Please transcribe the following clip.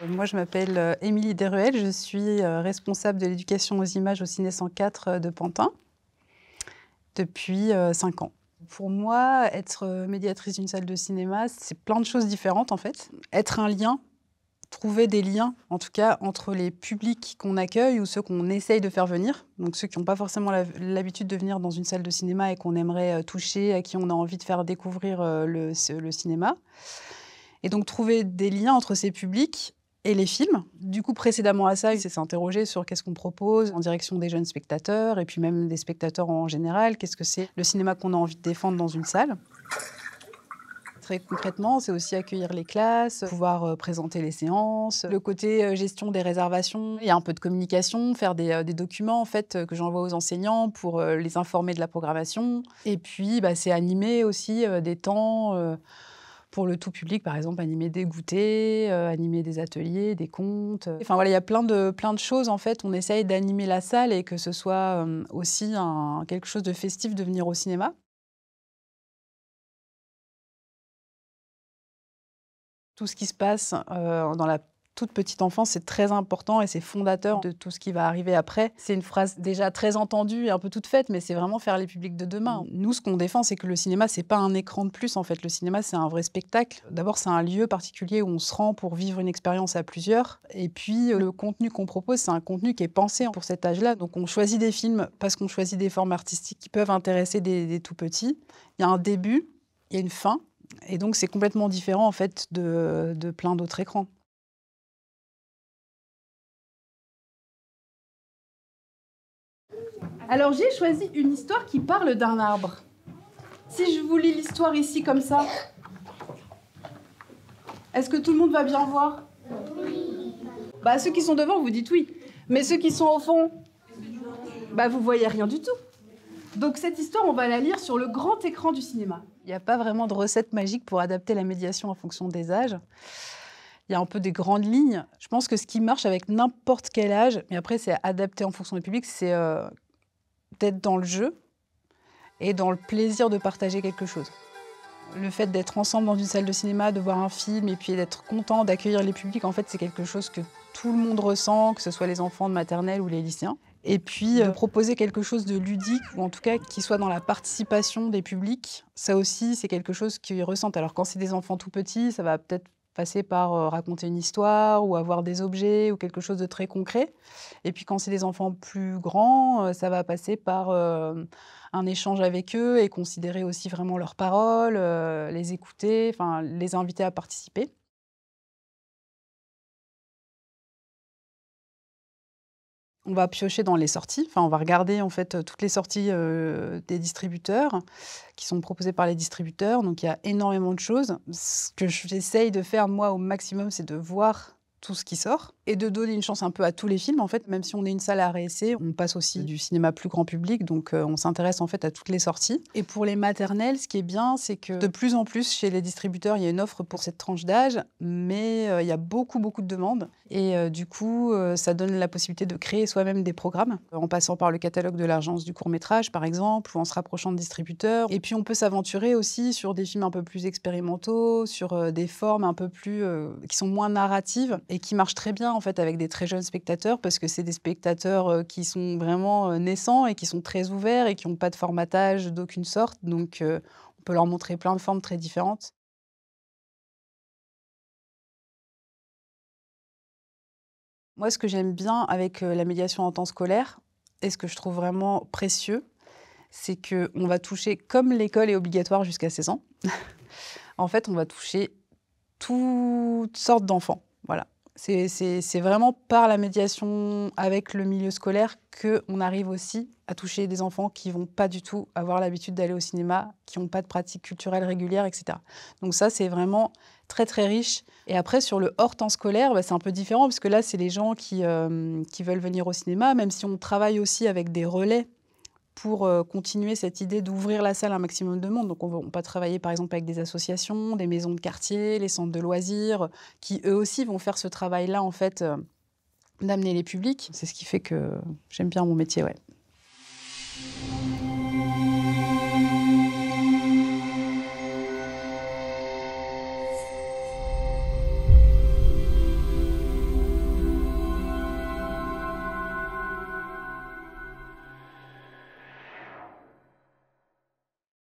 Moi, je m'appelle Émilie Desruelles, je suis responsable de l'éducation aux images au Ciné 104 de Pantin depuis 5 ans. Pour moi, être médiatrice d'une salle de cinéma, c'est plein de choses différentes en fait. Être un lien, trouver des liens, en tout cas, entre les publics qu'on accueille ou ceux qu'on essaye de faire venir. Donc ceux qui n'ont pas forcément l'habitude de venir dans une salle de cinéma et qu'on aimerait toucher, à qui on a envie de faire découvrir le cinéma. Et donc trouver des liens entre ces publics et les films. Du coup, précédemment à ça, c'est s'interroger sur qu'est-ce qu'on propose en direction des jeunes spectateurs et puis même des spectateurs en général. Qu'est-ce que c'est le cinéma qu'on a envie de défendre dans une salle? Très concrètement, c'est aussi accueillir les classes, pouvoir présenter les séances, le côté gestion des réservations. Il y a un peu de communication, faire des documents en fait, que j'envoie aux enseignants pour les informer de la programmation. Et puis, c'est animer aussi des temps pour le tout public, par exemple, animer des goûters, animer des ateliers, des contes. Enfin voilà, il y a plein de choses en fait. On essaye d'animer la salle et que ce soit aussi quelque chose de festif de venir au cinéma. Tout ce qui se passe dans la toute petite enfance, c'est très important et c'est fondateur de tout ce qui va arriver après. C'est une phrase déjà très entendue et un peu toute faite, mais c'est vraiment faire les publics de demain. Nous, ce qu'on défend, c'est que le cinéma, c'est pas un écran de plus, en fait. Le cinéma, c'est un vrai spectacle. D'abord, c'est un lieu particulier où on se rend pour vivre une expérience à plusieurs. Et puis, le contenu qu'on propose, c'est un contenu qui est pensé pour cet âge-là. Donc, on choisit des films parce qu'on choisit des formes artistiques qui peuvent intéresser des tout petits. Il y a un début, il y a une fin. Et donc, c'est complètement différent, en fait, de plein d'autres écrans. Alors j'ai choisi une histoire qui parle d'un arbre. Si je vous lis l'histoire ici comme ça, est-ce que tout le monde va bien voir? Oui. Ceux qui sont devant, vous dites oui. Mais ceux qui sont au fond, vous voyez rien du tout. Donc cette histoire, on va la lire sur le grand écran du cinéma. Il n'y a pas vraiment de recette magique pour adapter la médiation en fonction des âges. Il y a un peu des grandes lignes. Je pense que ce qui marche avec n'importe quel âge, mais après c'est adapté en fonction du public, c'est d'être dans le jeu et dans le plaisir de partager quelque chose. Le fait d'être ensemble dans une salle de cinéma, de voir un film et puis d'être content d'accueillir les publics, en fait, c'est quelque chose que tout le monde ressent, que ce soit les enfants de maternelle ou les lycéens. Et puis, de proposer quelque chose de ludique, ou en tout cas qui soit dans la participation des publics, ça aussi, c'est quelque chose qu'ils ressentent. Alors quand c'est des enfants tout petits, ça va peut-être passer par raconter une histoire ou avoir des objets ou quelque chose de très concret. Et puis quand c'est des enfants plus grands, ça va passer par un échange avec eux et considérer aussi vraiment leurs paroles, les écouter, enfin les inviter à participer. On va piocher dans les sorties, enfin on va regarder en fait toutes les sorties des distributeurs qui sont proposées par les distributeurs. Donc il y a énormément de choses. Ce que j'essaye de faire moi au maximum, c'est de voir tout ce qui sort et de donner une chance un peu à tous les films en fait. Même si on est une salle à réessai, on passe aussi du cinéma plus grand public, donc on s'intéresse en fait à toutes les sorties. Et pour les maternelles, ce qui est bien, c'est que de plus en plus chez les distributeurs, il y a une offre pour cette tranche d'âge, mais il y a beaucoup de demandes et du coup, ça donne la possibilité de créer soi-même des programmes en passant par le catalogue de l'agence du court-métrage par exemple, ou en se rapprochant de distributeurs. Et puis on peut s'aventurer aussi sur des films un peu plus expérimentaux, sur des formes un peu plus qui sont moins narratives et qui marchent très bien en fait avec des très jeunes spectateurs parce que c'est des spectateurs qui sont vraiment naissants et qui sont très ouverts et qui n'ont pas de formatage d'aucune sorte. Donc on peut leur montrer plein de formes très différentes. Moi, ce que j'aime bien avec la médiation en temps scolaire et ce que je trouve vraiment précieux, c'est qu'on va toucher, comme l'école est obligatoire jusqu'à 16 ans, en fait, on va toucher toutes sortes d'enfants. Voilà. C'est vraiment par la médiation avec le milieu scolaire qu'on arrive aussi à toucher des enfants qui vont pas du tout avoir l'habitude d'aller au cinéma, qui n'ont pas de pratique culturelle régulière, etc. Donc ça, c'est vraiment très riche. Et après, sur le hors temps scolaire, c'est un peu différent parce que là, c'est les gens qui veulent venir au cinéma, même si on travaille aussi avec des relais pour continuer cette idée d'ouvrir la salle à un maximum de monde. Donc on va travailler par exemple avec des associations, des maisons de quartier, les centres de loisirs, qui eux aussi vont faire ce travail-là en fait, d'amener les publics. C'est ce qui fait que j'aime bien mon métier, ouais.